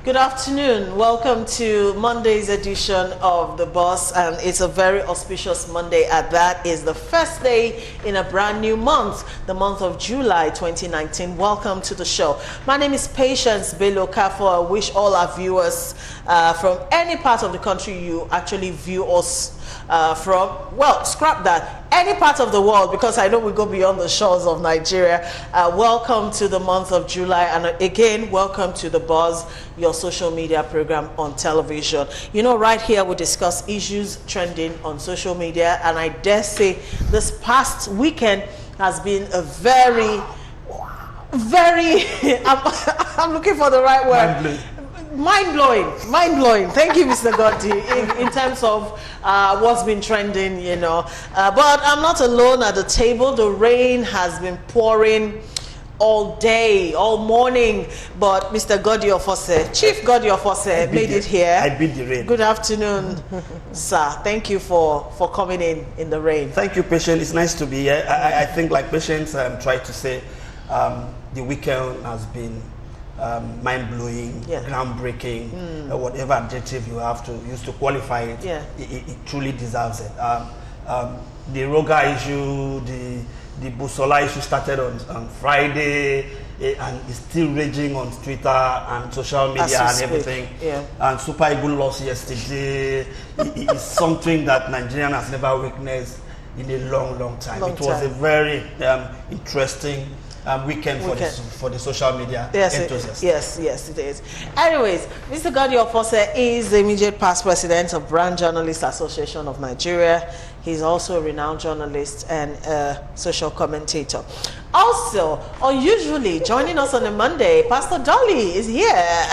Good afternoon. Welcome to Monday's edition of The Boss, and it's a very auspicious Monday at that. Is the first day in a brand new month, the month of July 2019. Welcome to the show. My name is Patience Bello Kafo. I wish all our viewers from any part of the country you actually view us from, well, scrap that, any part of the world, because I know we go beyond the shores of Nigeria. Welcome to the month of July, and again, welcome to The Buzz, your social media program on television. You know, right here we discuss issues trending on social media, and I dare say this past weekend has been a very I'm looking for the right word. Mind-blowing. Thank you, Mr. Gotti, in terms of what's been trending, you know. But I'm not alone at the table. The rain has been pouring all day, all morning. But Mr. Gotti Ofose, Chief Gotti Ofose, made it here. I beat the rain. Good afternoon, sir. Thank you for coming in the rain. Thank you, Patience. It's nice to be here. I think, like Patience tried to say, the weekend has been mind-blowing, groundbreaking, whatever adjective you have to use to qualify it, it truly deserves it. The Roga issue, the Busola issue started on Friday, and it's still raging on Twitter and social media and everything. And Super Eagles lost yesterday. It's something that Nigerian has never witnessed in a long time. It was a very interesting weekend for the social media enthusiasts. Yes, it is. Anyways, Mr. Gotti Ofose is the immediate past president of Brand Journalists Association of Nigeria. He's also a renowned journalist and a social commentator. Also, unusually, joining us on a Monday, Pastor Dolly is here.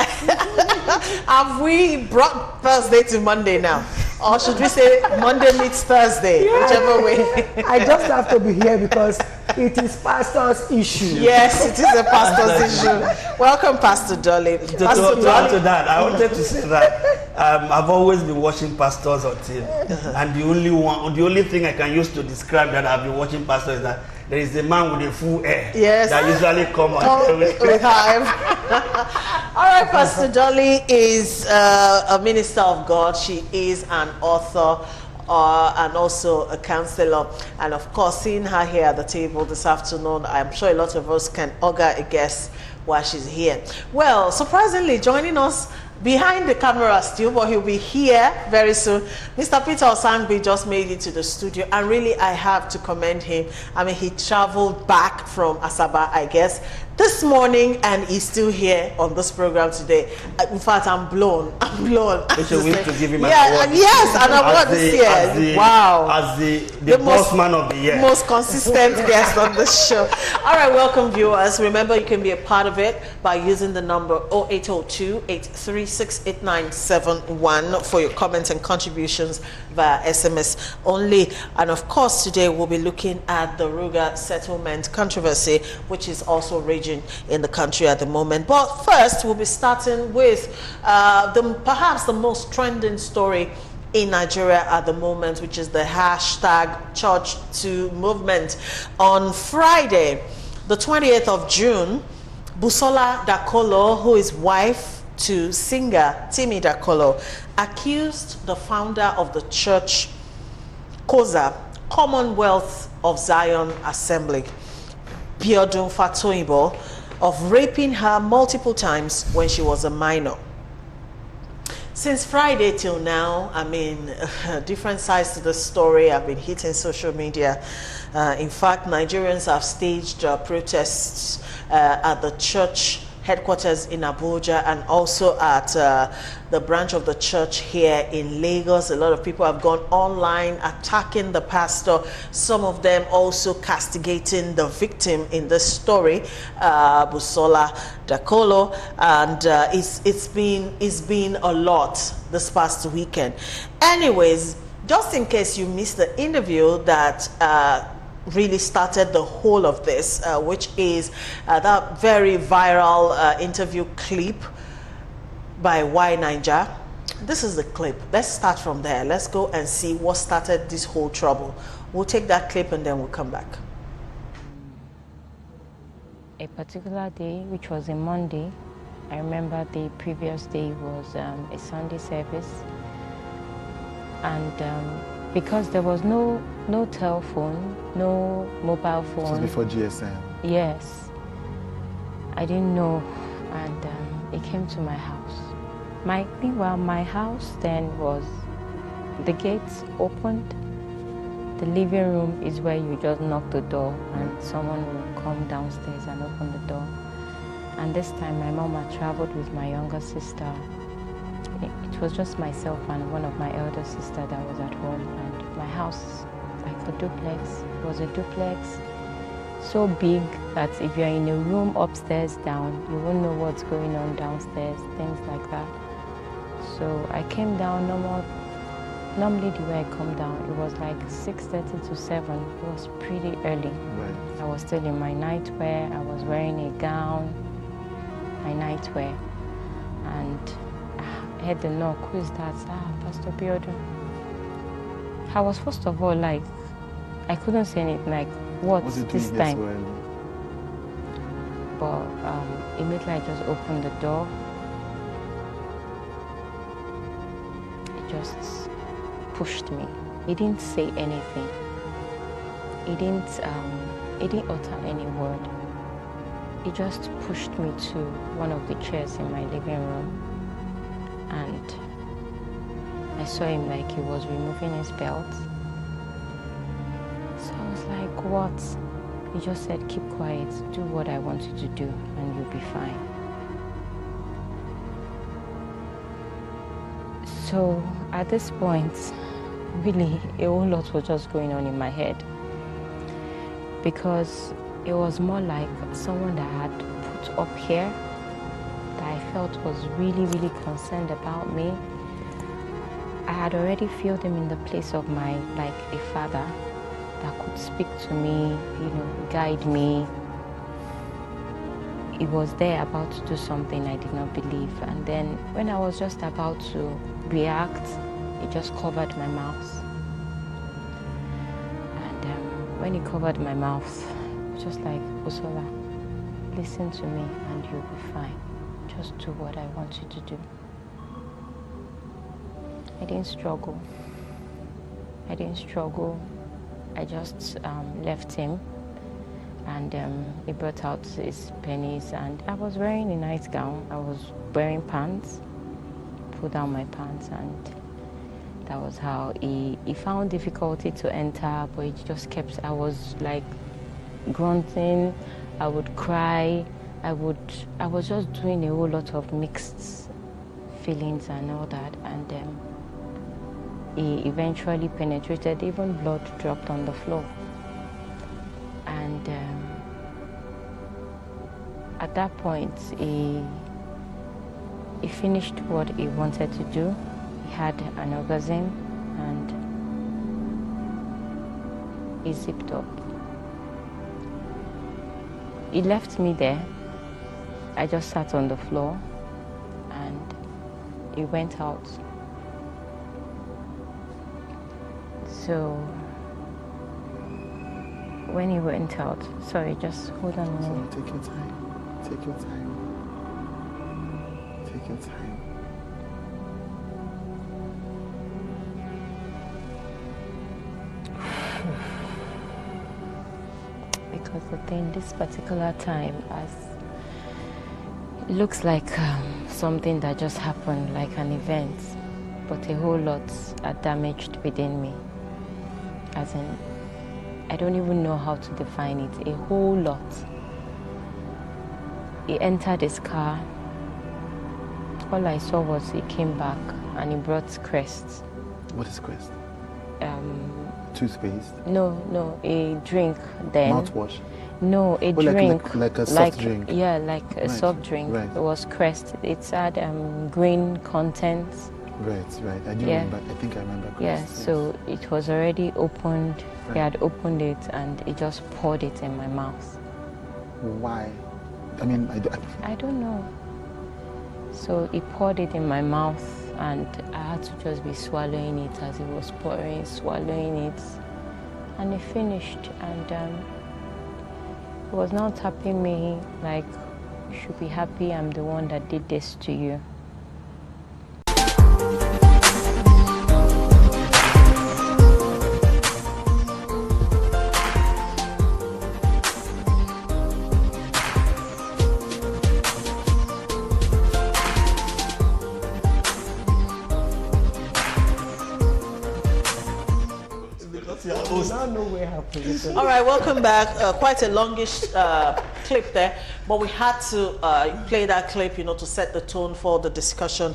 Have we brought Thursday to Monday now? Or should we say Monday meets Thursday, whichever way? I just have to be here because it is pastor's issue. Yes, it is a pastor's issue. Welcome, Pastor Dolly. To that, I wanted to say that I've always been watching pastors on TV, and the only thing I can use to describe that I've been watching pastors is that there is a man with a full hair that usually come on with him. All right, Pastor Dolly is a minister of God. She is an author and also a counselor. And of course, seeing her here at the table this afternoon, I'm sure a lot of us can augur a guess why she's here. Well, surprisingly, joining us behind the camera still, but he'll be here very soon. Mr. Peter Osangbi just made it to the studio, and really I have to commend him. I mean, he traveled back from Asaba, I guess, this morning, and he's still here on this program today. In fact, I'm blown. It's a week to give him an award. Yes, an award this year. Wow. As the boss man of the year. Most consistent guest on the show. All right, welcome viewers. Remember, you can be a part of it by using the number 0802-836-8971 for your comments and contributions via SMS only. And of course, today we'll be looking at the Ruga settlement controversy, which is also raging in the country at the moment. But first, we'll be starting with perhaps the most trending story in Nigeria at the moment, which is the hashtag Church to movement. On Friday, the 28th of June, Busola Dakolo, who is wife to singer Timi Dakolo, accused the founder of the church, COZA, Commonwealth of Zion Assembly, Biodun Fatoyinbo, of raping her multiple times when she was a minor. Since Friday till now, I mean, different sides to the story have been hitting social media. In fact, Nigerians have staged protests at the church headquarters in Abuja and also at the branch of the church here in Lagos. A lot of people have gone online attacking the pastor, some of them also castigating the victim in this story, Busola Dakolo, and it's been a lot this past weekend. Anyways, just in case you missed the interview that really started the whole of this, which is that very viral interview clip by Y Niger. This is the clip. Let's start from there. Let's go and see what started this whole trouble. We'll take that clip and then we'll come back. A particular day, which was a Monday, I remember the previous day was a Sunday service, and because there was no telephone, no mobile phone. This was before GSM. Yes, I didn't know, and it came to my house. Meanwhile, my house then was the gates opened. The living room is where you just knock the door and someone will come downstairs and open the door. And this time my mom had traveled with my younger sister. It was just myself and one of my elder sister that was at home, and my house, like a duplex, it was a duplex so big that if you're in a room upstairs down, you won't know what's going on downstairs, things like that. So I came down normally the way I come down, it was like 6:30 to 7. It was pretty early. Right. I was still in my nightwear. I was wearing a gown, my nightwear, and I heard the knock. Who is that? Pastor Biodun. I was first of all like, I couldn't say anything. Like, what's this time? So early? But immediately I just opened the door. It just pushed me. He didn't say anything. He didn't utter any word. He just pushed me to one of the chairs in my living room, and I saw him like he was removing his belt. So I was like, what? He just said, keep quiet, do what I want you to do, and you'll be fine. So at this point, really, a whole lot was just going on in my head, because it was more like someone that I had put up here that I felt was really, really concerned about me. I had already felt him in the place of like a father that could speak to me, guide me. He was there about to do something I did not believe. And then when I was just about to react, he just covered my mouth. And when he covered my mouth, just like, Busola, listen to me and you'll be fine. Just do what I want you to do. I didn't struggle. I just left him, and he brought out his pennies, and I was wearing a nightgown. I was wearing pants, pulled down my pants, and that was how he found difficulty to enter, but he just kept, I was like grunting, I would cry, I was just doing a whole lot of mixed feelings and all that, and he eventually penetrated, even blood dropped on the floor. And at that point, he finished what he wanted to do. He had an orgasm and he zipped up. He left me there. I just sat on the floor and he went out. So when he went out, sorry, just hold on a minute. Take your time. Take your time. Take your time. Because the thing, this particular time, it looks like something that just happened, like an event, but a whole lot are damaged within me. As in, I don't even know how to define it, a whole lot. He entered his car. All I saw was he came back and he brought Crest. What is Crest? Toothpaste? No, a drink then. Mouthwash? No, a drink. Like a soft drink? Yeah, like a soft drink. Right. It was Crest. It had green contents. Right. I do remember. I think I remember Crest. Yeah, yes. so it was already opened. Right. He had opened it and he just poured it in my mouth. Why? I mean, I don't know. So he poured it in my mouth and I had to just be swallowing it as he was pouring, swallowing it. And he finished, and he was now tapping me like You should be happy I'm the one that did this to you. All right, welcome back. Quite a longish clip there, but we had to play that clip, you know, to set the tone for the discussion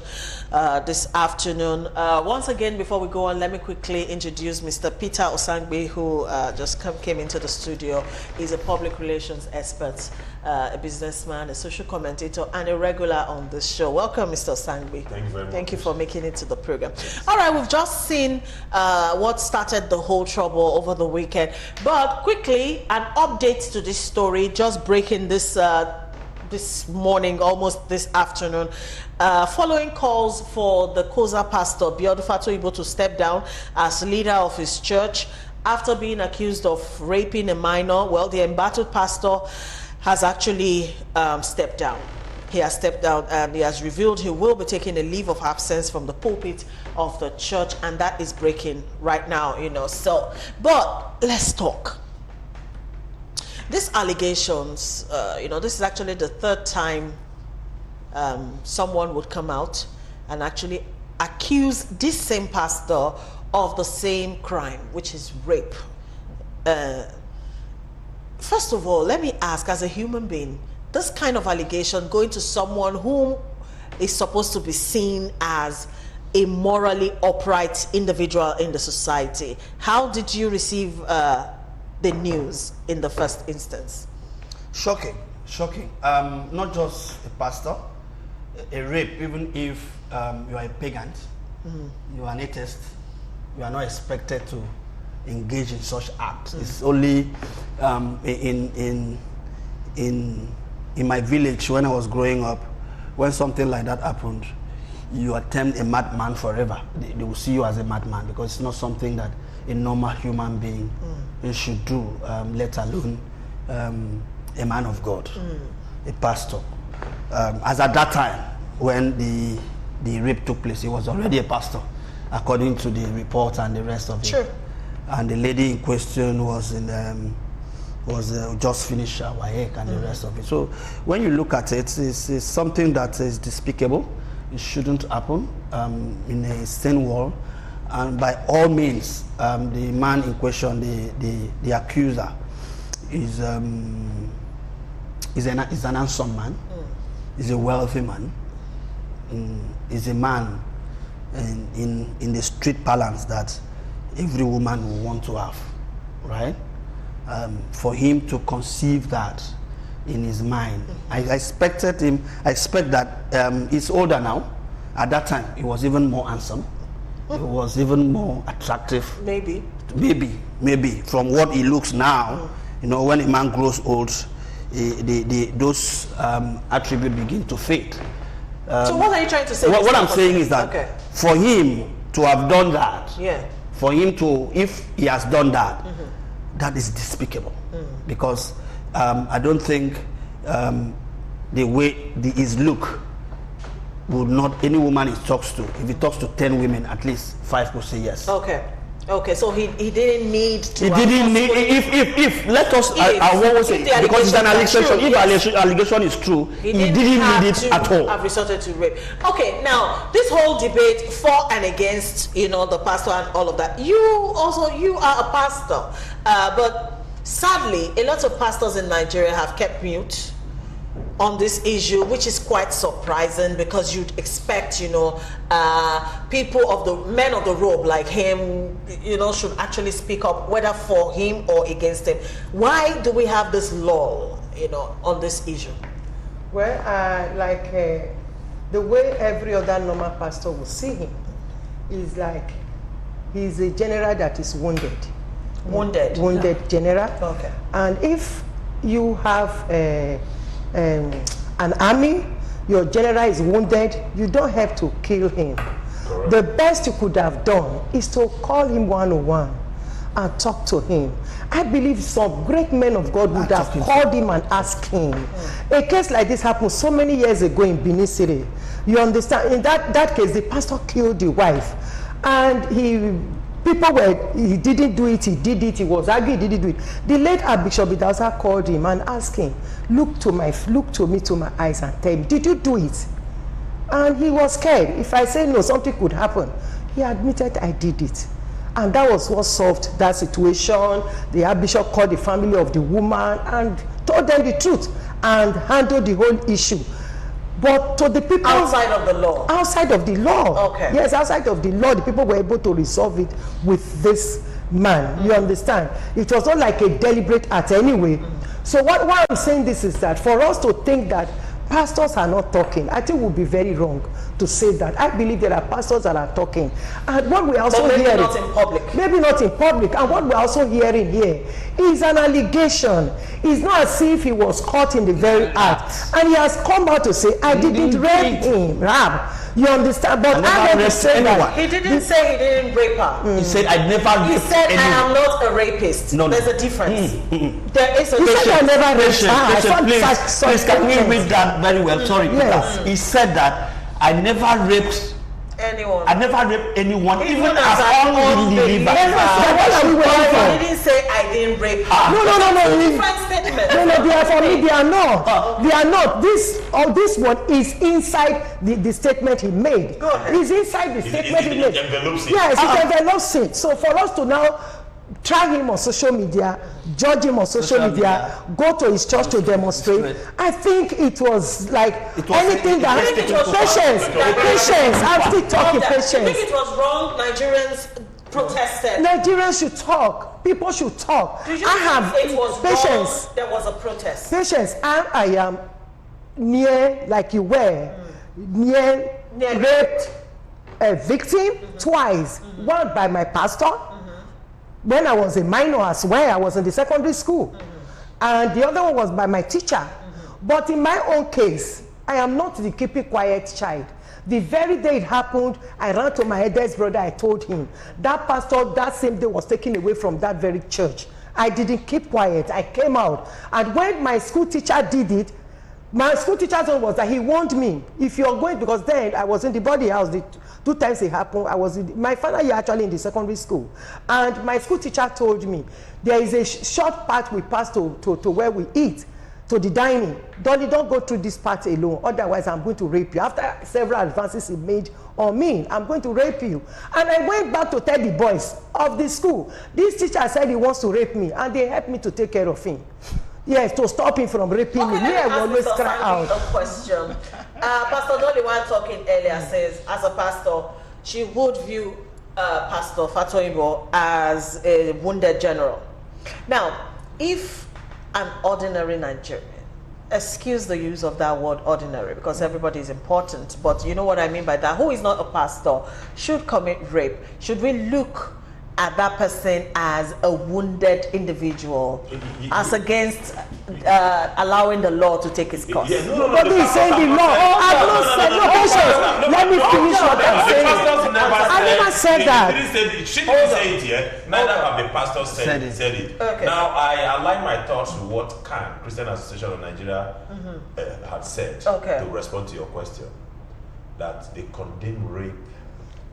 this afternoon. Once again, before we go on, let me quickly introduce Mr. Peter Osangbe, who just came into the studio. He's a public relations expert, a businessman, a social commentator, and a regular on this show. Welcome, Mr. Osangbe. Thank you very much. Thank you for making it to the program. All right, we've just seen what started the whole trouble over the weekend, but quickly, an update to this story, just breaking this this morning, almost this afternoon, following calls for the Koza pastor Biodun Fatoyinbo to step down as leader of his church after being accused of raping a minor. Well, the embattled pastor has actually stepped down. He has stepped down and he has revealed he will be taking a leave of absence from the pulpit of the church, and that is breaking right now, you know. So, but let's talk. These allegations, you know, this is actually the third time someone would come out and actually accuse this same pastor of the same crime, which is rape. First of all, let me ask, as a human being, this kind of allegation going to someone whom is supposed to be seen as a morally upright individual in the society, how did you receive the news in the first instance? Shocking, shocking. Not just a pastor, a rape, even if you are a pagan, you are an atheist, you are not expected to engage in such acts. It's only in my village when I was growing up, when something like that happened, you are termed a madman forever. They will see you as a madman because it's not something that a normal human being should do, let alone a man of God, a pastor. As at that time, when the rape took place, he was already a pastor, according to the report and the rest of it. Sure. And the lady in question was just finished her WAEC and the rest of it. So when you look at it, it's something that is despicable. It shouldn't happen in a sane world. And by all means, the man in question, the accuser, is an handsome man. Is a wealthy man. Is a man in the street parlance that every woman will want to have, right? For him to conceive that in his mind, I expected him. I expect that he's older now. At that time, he was even more handsome. He was even more attractive. Maybe from what he looks now. You know, when a man grows old, those attributes begin to fade. So what are you trying to say? What I'm saying is that for him to have done that, for him to, if he has done that, that is despicable. Because I don't think the way his look would not, any woman he talks to, if he talks to 10 women, at least 5 will say yes. Okay, so he didn't need to. He didn't need, if let us, I won't say, because it's an allegation, if allegation is true, he didn't need it at all. Have resorted to rape. Okay, now, this whole debate for and against, you know, the pastor and all of that, you are a pastor, but sadly, a lot of pastors in Nigeria have kept mute on this issue, which is quite surprising because you'd expect, you know, people of the men of the robe like him, you know, should actually speak up, whether for him or against him. Why do we have this lull, you know, on this issue? Well, the way every other normal pastor will see him is like he's a general that is wounded. Wounded general. Okay. And if you have an army, your general is wounded, you don't have to kill him. Correct. The best you could have done is to call him one-on-one and talk to him. I believe some great men of God would have called him and asked him. A case like this happened so many years ago in Benin City. You understand? In that case, the pastor killed the wife, and he didn't do it, he did it, he was arguing, he didn't do it. The late Archbishop Idahosa called him and asked him, look to me to my eyes and tell me, did you do it? And he was scared. If I say no, something could happen. He admitted, I did it. And that was what solved that situation. The Archbishop called the family of the woman and told them the truth and handled the whole issue. But to the people outside of the law. Outside of the law. Okay. Yes, outside of the law, the people were able to resolve it with this man. You understand? It was not like a deliberate act anyway. So why I'm saying this is that for us to think that pastors are not talking, I think would be very wrong to say that. I believe there are pastors that are talking. And what we also hear, maybe not in public. Maybe not in public. And what we're also hearing here is an allegation. It's not as if he was caught in the very act. And he has come out to say, I didn't rape him. You understand? But I never said that. He didn't say he didn't rape her. He said, I never raped anyone. He said, I am not a rapist. No, there's a difference. There is a difference. He said, I never raped her. Please, can we read that very well? Sorry. Yes. He said that, I never raped anyone. I never raped anyone, even as unbeliever. He didn't say I didn't rape her. No. Different statement. No, they are for me. They are not. They are not. This one is inside the statement he made. Go ahead. It's inside the statement he made. Yes, it envelops it. So for us to now try him on social media, judge him on social media, go to his church to demonstrate. I think it was like anything that patience. I'm still talking patience. You think it was wrong? Nigerians protested. Nigerians should talk. People should talk. Do you think it was patience. Wrong? There was a protest. Patience. I am near, like you were, near raped a victim twice. One by my pastor. When I was a minor as well, I was in the secondary school. And the other one was by my teacher. But in my own case, I am not the keep it quiet child. The very day it happened, I ran to my eldest brother, I told him. That pastor, that same day, was taken away from that very church. I didn't keep quiet, I came out. And when my school teacher did it, my school teacher's one was that he warned me, if you're going, because then I was in the body house, 2 times it happened. I was in my final year actually in the secondary school. And my school teacher told me, there is a short path we pass to where we eat, to the dining. Dolly, don't go through this part alone, otherwise I'm going to rape you. After several advances he made on me, I'm going to rape you. And I went back to tell the boys of the school. This teacher said he wants to rape me, and they helped me to take care of him. Yes, to stop him from raping me. I will always cry out. A question. Pastor Dolly, while talking earlier, says, as a pastor, she would view Pastor Fatoyinbo as a wounded general. Now, if an ordinary Nigerian, excuse the use of that word ordinary, because everybody is important, but you know what I mean by that, who is not a pastor, should commit rape, should we look at that person as a wounded individual, as against allowing the law to take its course? Yeah, but he's saying the law. I've not said no patience. Let me finish what I'm saying. I never said that. She didn't say it yet. Neither have the pastors said it. Okay. Now I align my thoughts with what CAN, Christian Association of Nigeria, had said to respond to your question. That they condemn rape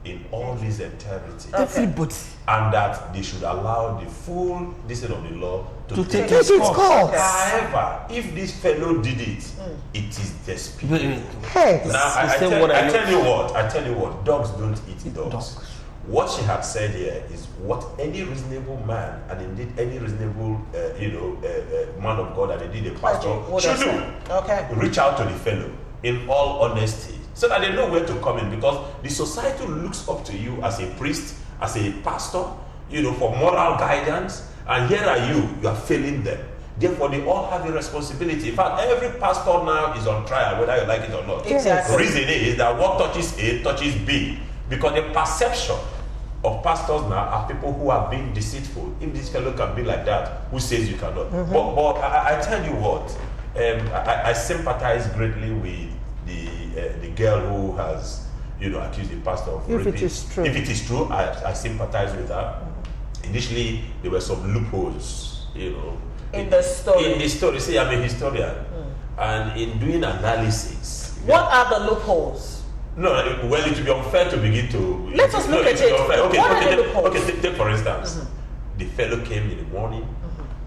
in all his entirety. Everybody. And that they should allow the full decision of the law to take its course. However, if this fellow did it, it is despicable. Yes. Now, I tell you what, dogs don't eat dogs. What she had said here is what any reasonable man, and indeed any reasonable man of God, and indeed a pastor should do. Okay. Reach out to the fellow in all honesty, so that they know where to come in, because the society looks up to you as a priest, as a pastor, for moral guidance, and here are you are failing them. Therefore, they all have a responsibility. In fact, every pastor now is on trial, whether you like it or not. Exactly. The reason is that what touches A touches B, because the perception of pastors now are people who are being deceitful. If this fellow can be like that, who says you cannot? But I tell you what, I sympathize greatly with the girl who has accused the pastor of raping. If it is true. If it is true, I sympathize with her. initially there were some loopholes, you know. In the story. In the story. See, I'm a historian. And in doing analysis. What are the loopholes? No, well, it would be unfair to begin to... Let us look at it. Okay, take for instance. The fellow came in the morning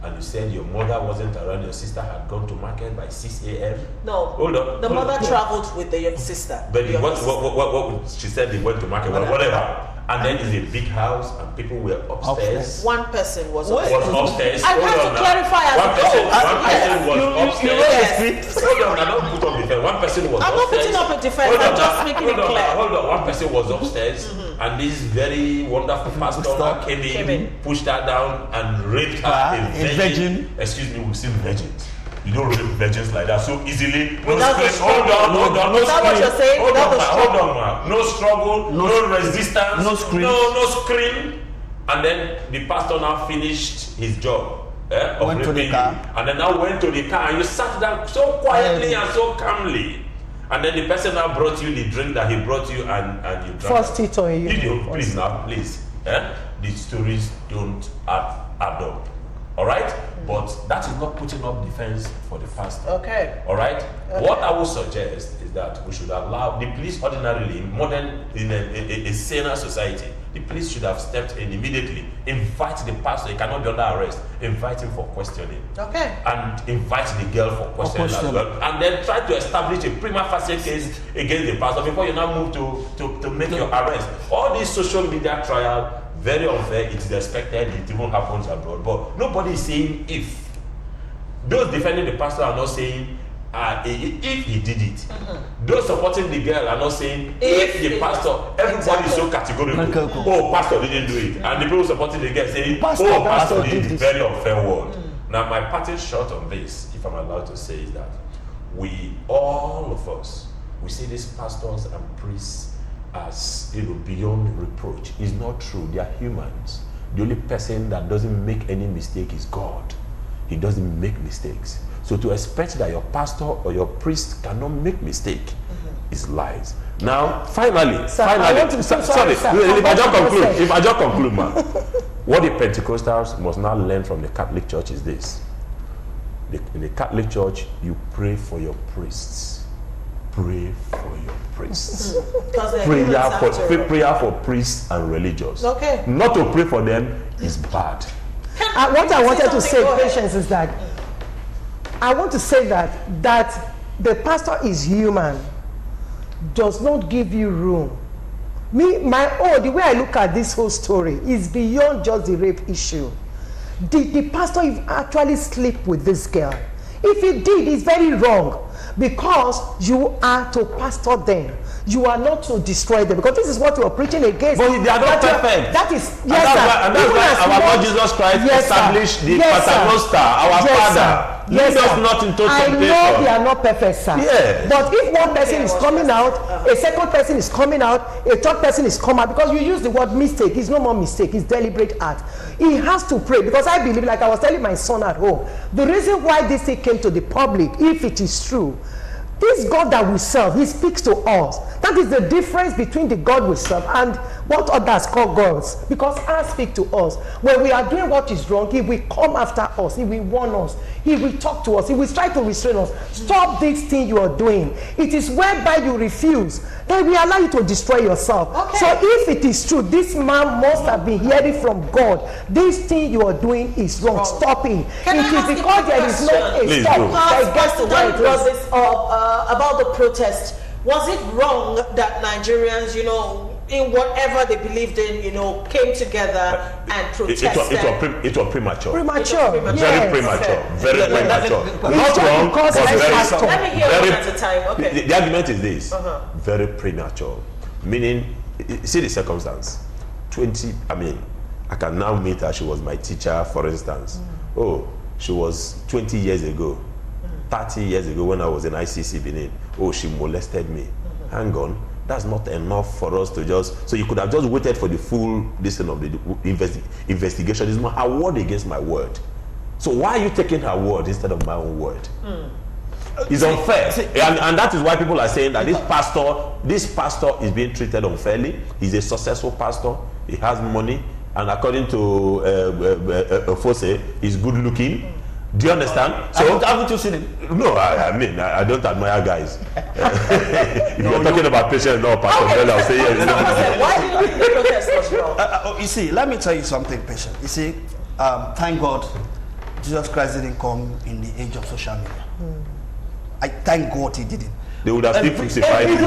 and you said your mother wasn't around, your sister had gone to market by 6 a.m. No. Hold on. The mother traveled with the sister. But what she said they went to market, whatever. And then it's a big house and people were upstairs. One person was upstairs. I have to clarify as one person was upstairs. Hold on, I don't put up defense. One person was upstairs. I'm not putting up a defense, I'm just making it clear. Hold on, one person was upstairs and this very wonderful pastor came in, pushed her down and raped her, a virgin. Excuse me, we've seen virgins. You don't rape virgins like that so easily. No stress. Hold on. No scream. Hold on, man. No struggle. No resistance. No scream. No scream. And then the pastor now finished his job. Went to the car. And then now went to the car and you sat down so quietly and so calmly. And then the person now brought you the drink that he brought you and you drank. First it on you. Please now, please. The stories don't add up. Alright? But that is not putting up defense for the pastor. Okay. Alright? What I would suggest is that we should allow the police ordinarily in a saner society. The police should have stepped in immediately, invite the pastor, he cannot be under arrest, invite him for questioning. Okay. And invite the girl for questioning as well. And then try to establish a prima facie case against the pastor before you now move to make your arrest. All this social media trial, very unfair, it is expected, it even happens abroad. But nobody is saying if. Those defending the pastor are not saying if he did it. Those supporting the girl are not saying if the pastor. Everybody is so categorical. Oh, pastor didn't do it. And the people supporting the girl saying, pastor did it. Very unfair word. Now, my parting shot on this, if I'm allowed to say, is that all of us, we see these pastors and priests as beyond reproach. It's not true. They are humans. The only person that doesn't make any mistake is God. He doesn't make mistakes. So to expect that your pastor or your priest cannot make mistake is lies. Now, finally, if I just conclude, man, what the Pentecostals must now learn from the Catholic Church is this. In the Catholic Church, you pray for your priests. Pray for your priests. Prayer for priests and religious. Okay. Not to pray for them is bad. What I wanted to say, Patience, is that I want to say that the pastor is human does not give you room. The way I look at this whole story is beyond just the rape issue. The pastor actually sleep with this girl. If he did, it's very wrong, because you are to pastor them. You are not to destroy them, because this is what you are preaching against. But they are not perfect. That is, and that's why our Lord Jesus Christ established the Paternoster, our Father. Lead us not into temptation. I know they are not perfect, sir. Yes. But if one person is coming out, a second person is coming out, a third person is coming out, because you use the word mistake, it's no more mistake, it's deliberate act. He has to pray, because I believe, like I was telling my son at home, the reason why this thing came to the public, if it is true, this God that we serve, he speaks to us. That is the difference between the God we serve and what others call gods. Because I speak to us. When we are doing what is wrong, he will come after us. He will warn us. He will talk to us. He will try to restrain us. Stop this thing you are doing. It is whereby you refuse that we allow you to destroy yourself. Okay. So if it is true, this man must have been hearing from God. This thing you are doing is wrong. Stop it. It is because there is no stop. Pastor Dan brought this up about the protest. Was it wrong that Nigerians, in whatever they believed in, came together and protested? It was premature. Premature. Very premature. Very premature. Not wrong, but very. Let me hear one at a time. Okay. The argument is this: very premature. Meaning, see the circumstance. I can now meet her. She was my teacher, for instance. Oh, she was 20 years ago. 30 years ago when I was in ICC Benin, she molested me. Hang on, that's not enough for us to just, so you could have just waited for the full listen of the investigation. It's her word against my word. So why are you taking her word instead of my own word? It's unfair. And that is why people are saying that this pastor is being treated unfairly. He's a successful pastor. He has money. and according to Fose, he's good looking. Do you understand? So haven't you seen him? No, I mean I don't admire guys. If you're talking about patience, no, Pastor Bella, I'll say yeah. Why do you think the protest was wrong? You see, let me tell you something, patient. You see, thank God Jesus Christ didn't come in the age of social media. I thank God he didn't. They would have still crucified him.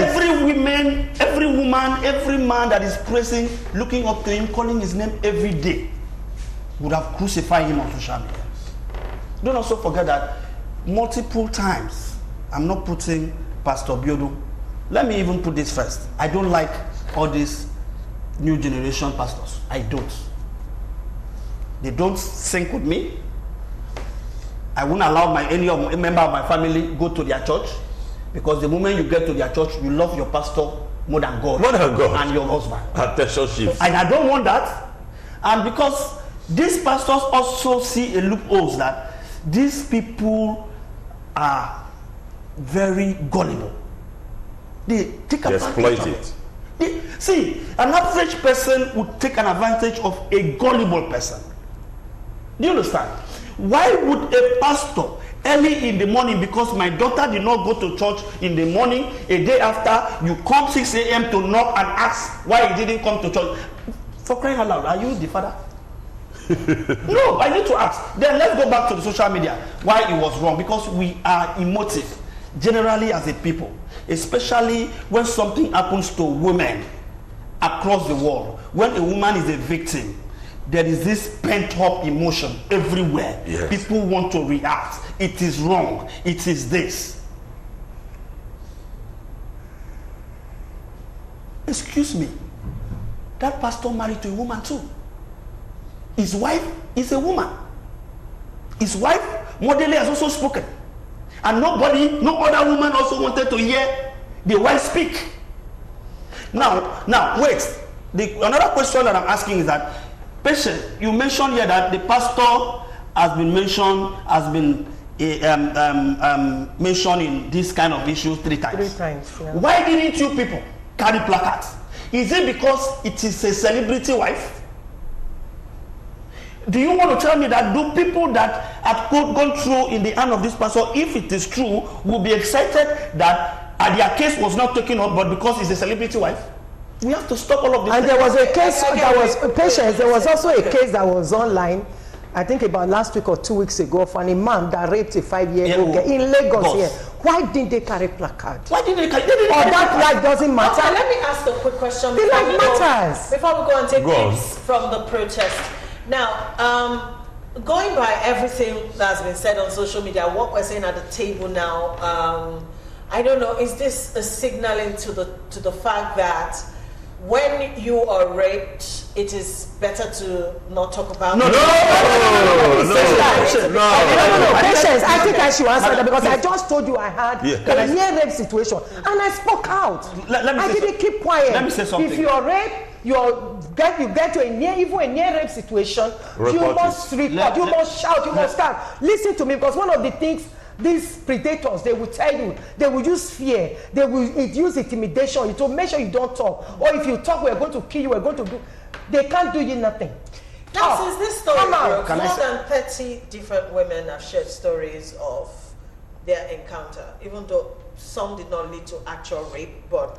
Every woman, every man that is praising, looking up to him, calling his name every day, would have crucified him on social media. Don't also forget that multiple times, I'm not putting Pastor Biodun. Let me even put this first. I don't like all these new generation pastors. I don't. They don't sync with me. I won't allow any member of my family go to their church, because the moment you get to their church, you love your pastor more than God. More than God. And your husband. Attention shift. And I don't want that. And because these pastors also see a loophole that these people are very gullible. They take advantage of it. See, an average person would take an advantage of a gullible person. Do you understand? Why would a pastor early in the morning, because my daughter did not go to church in the morning, a day after, you come 6 a.m. to knock and ask why he didn't come to church? For crying out loud, are you the father? No, I need to ask. Then let's go back to the social media. Why it was wrong? Because we are emotive, generally as a people, especially when something happens to women across the world. When a woman is a victim, there is this pent-up emotion everywhere. Yes. People want to react. It is wrong. It is this. Excuse me. That pastor married to a woman too. His wife is a woman. His wife, Modele, has also spoken. And no other woman also wanted to hear the wife speak. Now, wait. Another question that I'm asking is that, patient, you mentioned here that the pastor has been mentioned in this kind of issues 3 times. 3 times, yeah. Why didn't you people carry placards? Is it because it is a celebrity wife? Do you want to tell me that do people that have gone through in the hand of this pastor, if it is true, will be excited that their case was not taken up, but because it's a celebrity wife? We have to stop all of this. And there was a case that was patience. There was also a case that was online, I think about last week or 2 weeks ago, for a man that raped a 5-year-old girl in Lagos here. Why didn't they carry placards? Why didn't they carry? Or that life doesn't matter. Okay, let me ask a quick question. The life matters. Before we go and take tips from the protest. Now, going by everything that's been said on social media, what we're saying at the table now, I don't know, is this a signaling to the fact that when you are raped, it is better to not talk about it? No. Patience, I think I should answer that, because I just told you I had a near rape situation and I spoke out. I didn't keep quiet. Let me say something. If you are raped, you get to a near rape situation, you must report, you must shout, you must start. Listen to me, because one of the things these predators, they will tell you, they will use fear, they will use intimidation to make sure you don't talk. Or if you talk, we're going to kill you, we're going to do. They can't do you nothing. Now, since this story broke, more than 30 different women have shared stories of their encounter, even though some did not lead to actual rape, but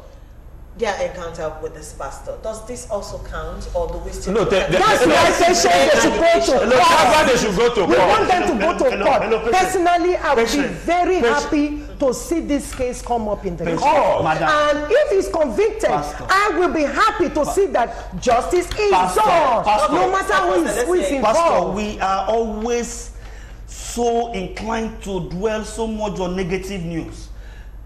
their encounter with this pastor. Does this also count, or do we still? No, that's why they should go to court. They should go to court. We want them to go to court. Personally, I would be very happy to see this case come up in the court. And if he's convicted, I will be happy to see that justice is done, no matter who is involved. Pastor, we are always so inclined to dwell so much on negative news.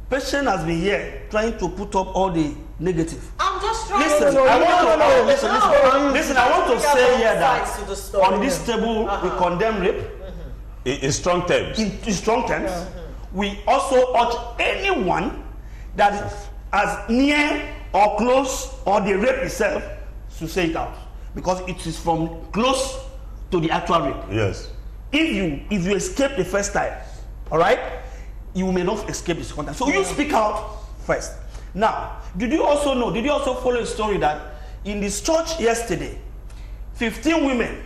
Patient has been here trying to put up all the negative. I'm just trying listen, to... Listen, I want to say here that on this table, we condemn rape. In strong terms. In strong terms. We also urge anyone that is as near or close or the rape itself to say it out. Because it is from close to the actual rape. Yes. If you escape the first time, all right, you may not escape the second time. So you speak out first. Now, did you also follow a story that in this church yesterday, 15 women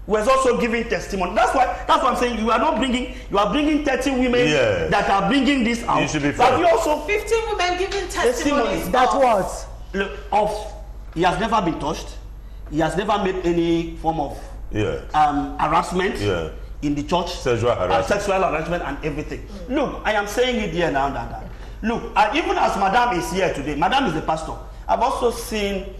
was also giving testimony. That's why I'm saying you are bringing 30 women that are bringing this out. You should be fair. But you also 15 women giving testimonies. That what? He has never been touched. He has never made any form of harassment in the church. Sexual harassment and everything. Look, I am saying it here now. Look, even as Madam is here today, Madam is a pastor. I've also seen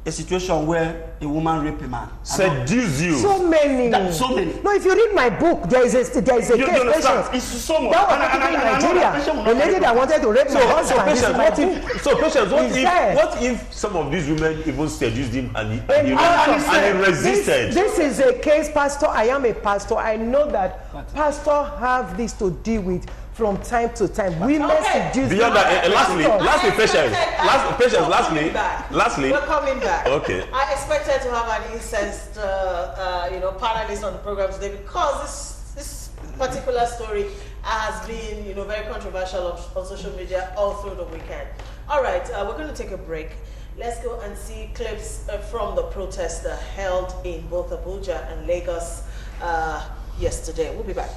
a situation where a woman raped a man. Seduce you. So many. No, if you read my book, there is a case. It's so much. That was in Nigeria. The lady that wanted to rape my husband. So Patience, what if some of these women even seduced him and he resisted? This is a case, Pastor. I am a pastor. I know that pastors have this to deal with from time to time. Women seduce. Beyond that, lastly, Patience. Lastly, we're coming back. Okay. I expected to have an incensed, panelist on the program today because this particular story has been, very controversial on social media all through the weekend. All right, we're going to take a break. Let's go and see clips from the protest held in both Abuja and Lagos yesterday. We'll be back.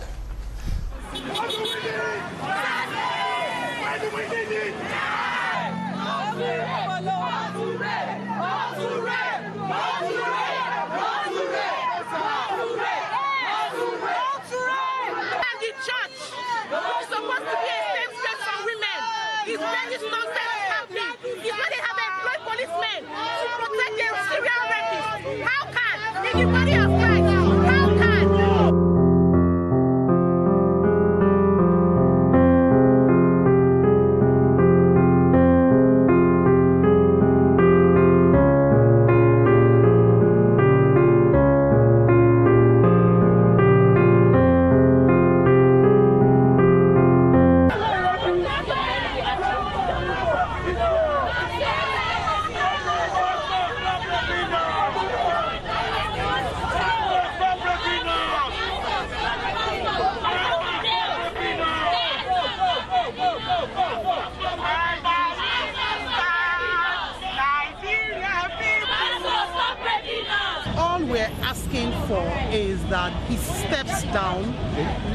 He's letting nonsense happen. He's letting have employed policemen to protect their serial rapists. How can? In the body of Christ, how can? Is that he steps down,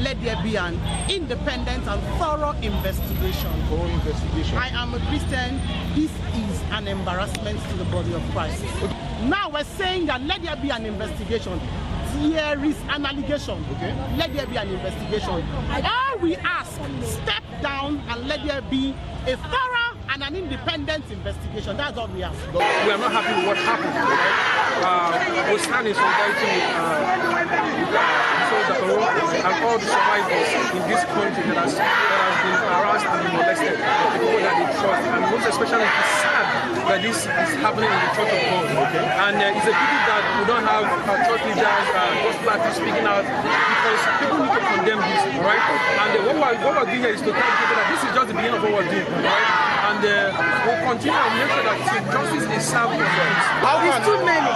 let there be an independent and thorough investigation. I am a Christian. This is an embarrassment to the body of Christ. Now we're saying that let there be an investigation. There is an allegation. Let there be an investigation. All we ask, step down and let there be a thorough and an independent investigation. That's all we ask. We are not happy with what happened. We're standing solidarity with Busola Dakolo and all the survivors in this country that has been harassed and been molested, the people that they trust, and most especially it's sad that this is happening in the Church of God. And it's a pity that we don't have church leaders, gospel artists speaking out, because people need to condemn this, right? And what we're doing here is to tell people that this is just the beginning of what we're doing, right? And we'll continue and make sure that justice is served for us. It's too many.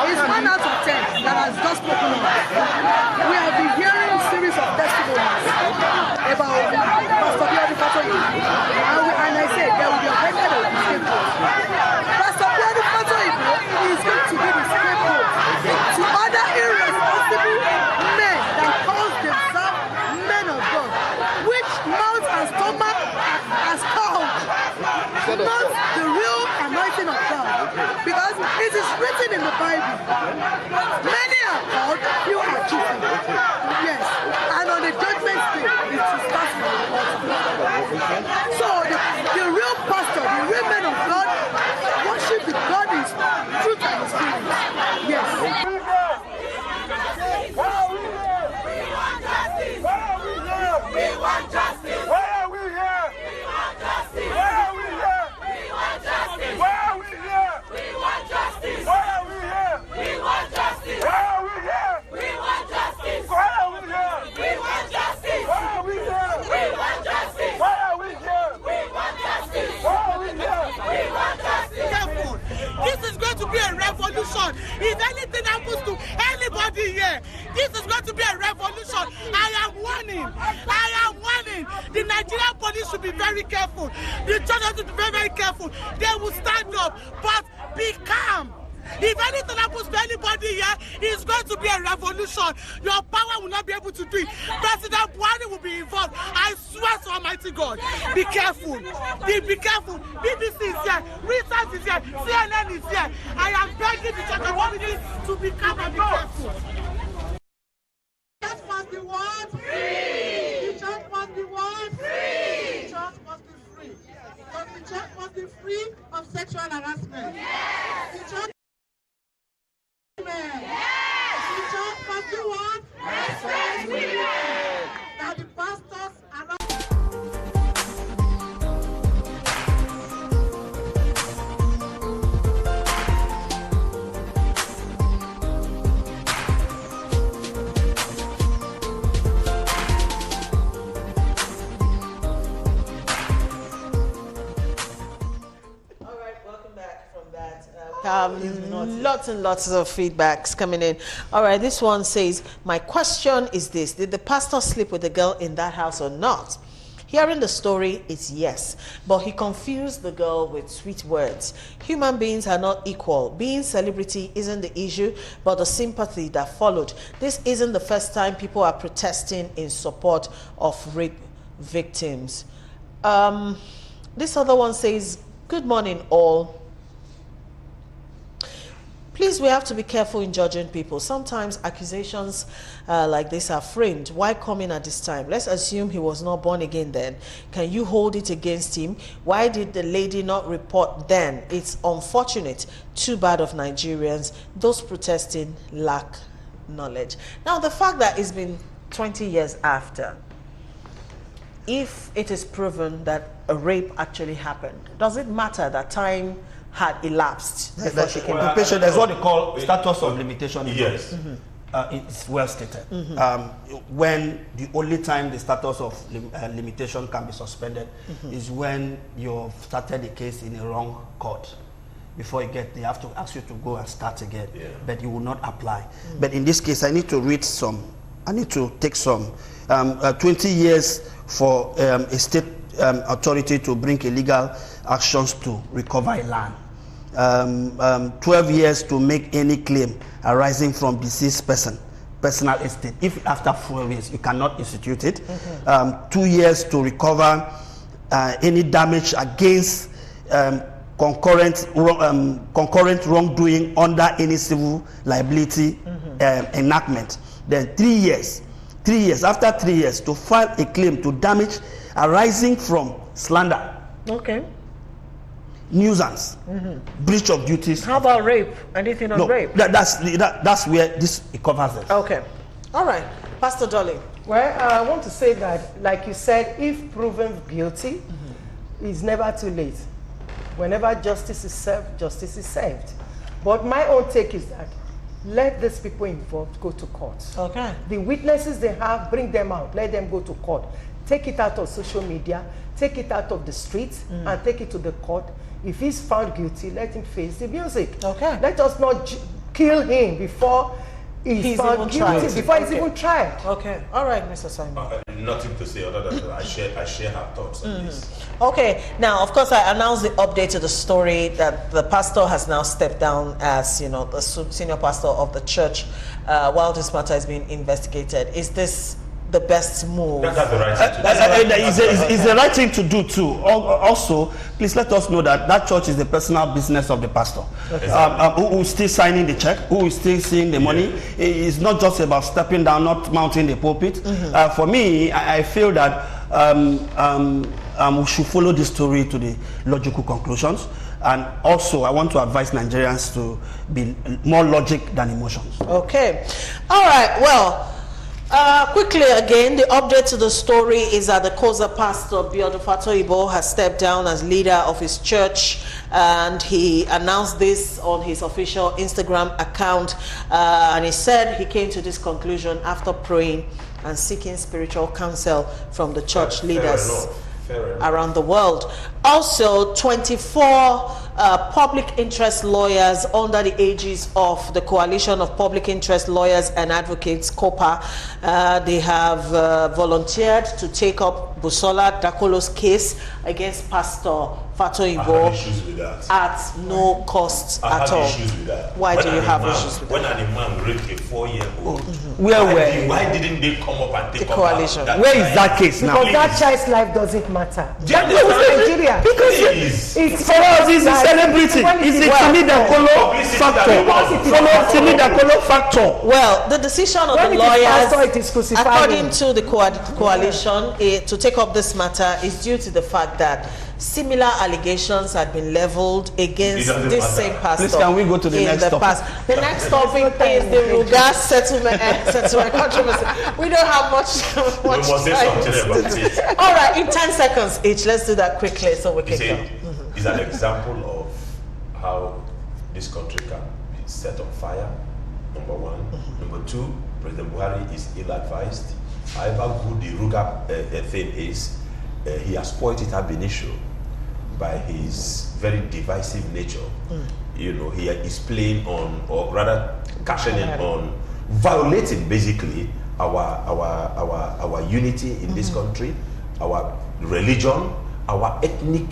It's 1 out of 10 that has just spoken up. We have been hearing a series of testimonies about Pastor Biodun Fatoyinbo. And I said there will be a record of the scapegoat. Pastor Biodun Fatoyinbo is going to be the scapegoat to other irresponsible men that call themselves men of God, which mouth and stomach has called not the real anointing of God. Because it is written in the Bible, many are called, few are chosen. Yes, and on the judgment day, it will start from the altar. So the real pastor, the real men of God, worship the God in truth and spirit. Yes. We want justice. Why are we here? We want justice. Why are we here? We want justice. Why are we here? We want justice. Why are we here? We want justice. Why are we here? We want justice. Why are we here? We want justice. Why are we here? We want justice. Why are we here? We want justice. Why are we here? We want justice. Careful. This is going to be a revolution. If anything happens to anybody here, this is going to be a revolution. I am warning. The Nigerian police should be very careful. The church has to be very, very careful. They will stand up, but be calm. If anything happens to anybody here, it's going to be a revolution. Your power will not be able to do it. President Buhari will be involved. I swear to Almighty God. Be careful. Be careful. BBC is here. Research is here. CNN is here. I am begging the church community to be calm and be careful. The church must be what? Free. The church must be what? Free. The church must be free. Because the church must be free of sexual harassment. Yes. The church the church must be what? Respect women. Now the pastors around. Lots and lots of feedbacks coming in. All right, this one says, my question is this: did the pastor sleep with the girl in that house or not? Hearing the story, it's yes, but he confused the girl with sweet words. Human beings are not equal. Being celebrity isn't the issue, but the sympathy that followed. This isn't the first time people are protesting in support of rape victims. This other one says, good morning all. Please, we have to be careful in judging people. Sometimes accusations like this are framed. Why come in at this time? Let's assume he was not born again then. Can you hold it against him? Why did the lady not report then? It's unfortunate. Too bad of Nigerians. Those protesting lack knowledge. Now, the fact that it's been 20 years after, if it is proven that a rape actually happened, does it matter that time had elapsed before she came? There's what they call status of limitation. Yes. It's well stated. When the only time the status of limitation can be suspended is when you've started the case in a wrong court. Before you get, they have to ask you to go and start again, but you will not apply. But in this case, I need to read some. I need to take some. 20 years for a state authority to bring illegal actions to recover a land. 12 years to make any claim arising from deceased personal estate. If after 4 years you cannot institute it. 2 years to recover any damage against concurrent wrongdoing under any civil liability enactment. Then 3 years. 3 years. After 3 years, to file a claim to damage arising from slander. Okay. Nuisance, breach of duties. How about rape? Anything on rape? That's where this covers it. Okay. All right. Pastor Dolly. Well, I want to say that, like you said, if proven guilty, it's never too late. Whenever justice is served, justice is served. But my own take is that let these people involved go to court. Okay. The witnesses they have, bring them out. Let them go to court. Take it out of social media. Take it out of the streets and take it to the court. If he's found guilty, let him face the music. Okay. Let us not kill him before he's found guilty, before he's even tried. Okay. All right, Mr. Simon. Nothing to say other than I share her thoughts on this. Okay. Now, of course, I announced the update to the story that the pastor has now stepped down as, you know, the senior pastor of the church while this matter is being investigated. Is this the best move? That's the right thing to do. It's the right thing to do too. Also, please let us know that that church is the personal business of the pastor. Who is still signing the check, who is still seeing the money. It's not just about stepping down, not mounting the pulpit. For me, I feel that we should follow this story to the logical conclusions. And also, I want to advise Nigerians to be more logic than emotions. Okay. All right. Well, quickly again, the update to the story is that the Koza pastor Biodun Fatoyinbo has stepped down as leader of his church, and he announced this on his official Instagram account, and he said he came to this conclusion after praying and seeking spiritual counsel from the church leaders around the world. Also, 24 public interest lawyers under the aegis of the Coalition of Public Interest Lawyers and Advocates, COPA. They have volunteered to take up Busola Dakolo's case against Pastor Fatoyinbo at no cost at all. Why do you have issues with that? When an imam raped a 4-year-old, why didn't they come up and take the coalition? Where is that case now? Because that child's life doesn't matter. Nigeria. Because it's for us, it's a celebrity. It's a Dakolo factor. Well, the decision of the lawyers, according to the coalition, to take up this matter is due to the fact that similar allegations had been leveled against this same pastor. Please, can we go to the next topic? The next topic is the Ruga settlement controversy. We don't have much time. All right, in 10 seconds each, let's do that quickly so we can go. It's an example of how this country can be set on fire, number one. Number two, President Buhari is ill-advised. However good the Ruga thing is, he has spoiled it ab initio by his very divisive nature. You know, he is playing on, or rather cashing in on, violating basically our unity in this country, our religion, our ethnic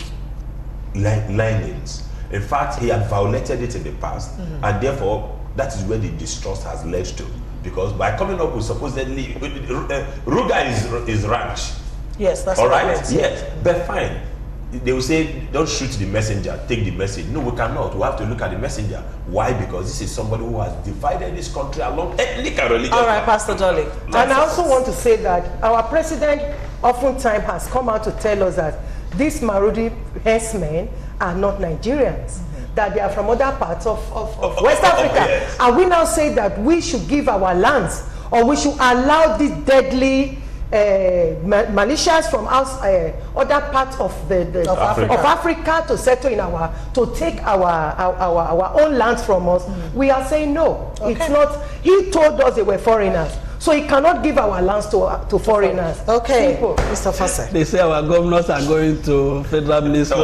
linings. In fact, he had violated it in the past, and therefore that is where the distrust has led to. Because by coming up with supposedly Ruga is ranch. Yes, that's all right. Yes, but fine. They will say, don't shoot the messenger, take the message. No, we cannot. We have to look at the messenger. Why? Because this is somebody who has divided this country along ethnic and religious. All right, Pastor Dolly. And I also want to say that our president oftentimes has come out to tell us that these Marudi herdsmen are not Nigerians, that they are from other parts of West Africa. Yes. And we now say that we should give our lands, or we should allow these deadly militias from other parts of Africa to settle in to take our own lands from us. We are saying no. It's not. He told us they were foreigners, so he cannot give our lands to foreigners. Okay, simple. Mr. Fosse. They say our governors are going to federal ministry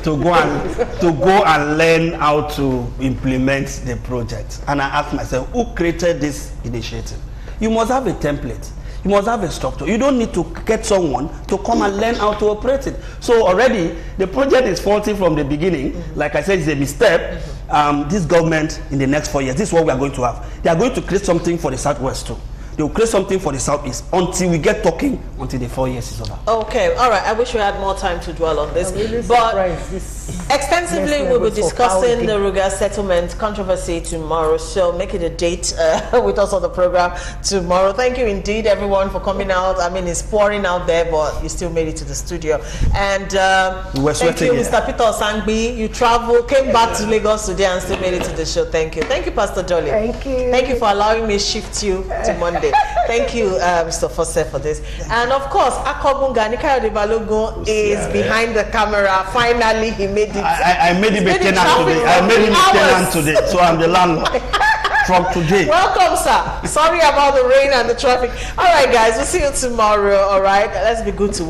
to go and learn how to implement the project. And I ask myself, who created this initiative? You must have a template. You must have a structure. You don't need to get someone to come and learn how to operate it. So already the project is faulty from the beginning. Like I said, it's a misstep. This government in the next 4 years, this is what we are going to have. They are going to create something for the Southwest too. They will create something for the Southeast until we get talking, until the 4 years is over. Okay, all right. I wish we had more time to dwell on this. Really, but extensively, we'll be discussing the Ruga settlement controversy tomorrow. So make it a date with us on the program tomorrow. Thank you indeed, everyone, for coming out. I mean, it's pouring out there, but you still made it to the studio. And thank you, Mr. Peter Osangbi. You traveled, came back to Lagos today and still made it to the show. Thank you. Thank you, Pastor Dolly. Thank you. Thank you for allowing me to shift you to Monday. Thank you, Mr. Fosse, for this. And of course, Akobunga Nikayode Balogun is behind the camera. Finally, he made it. I made him a tenant today. I made him a tenant today, so I'm the landlord from today. Welcome, sir. Sorry about the rain and the traffic. All right, guys, we'll see you tomorrow. All right, let's be good to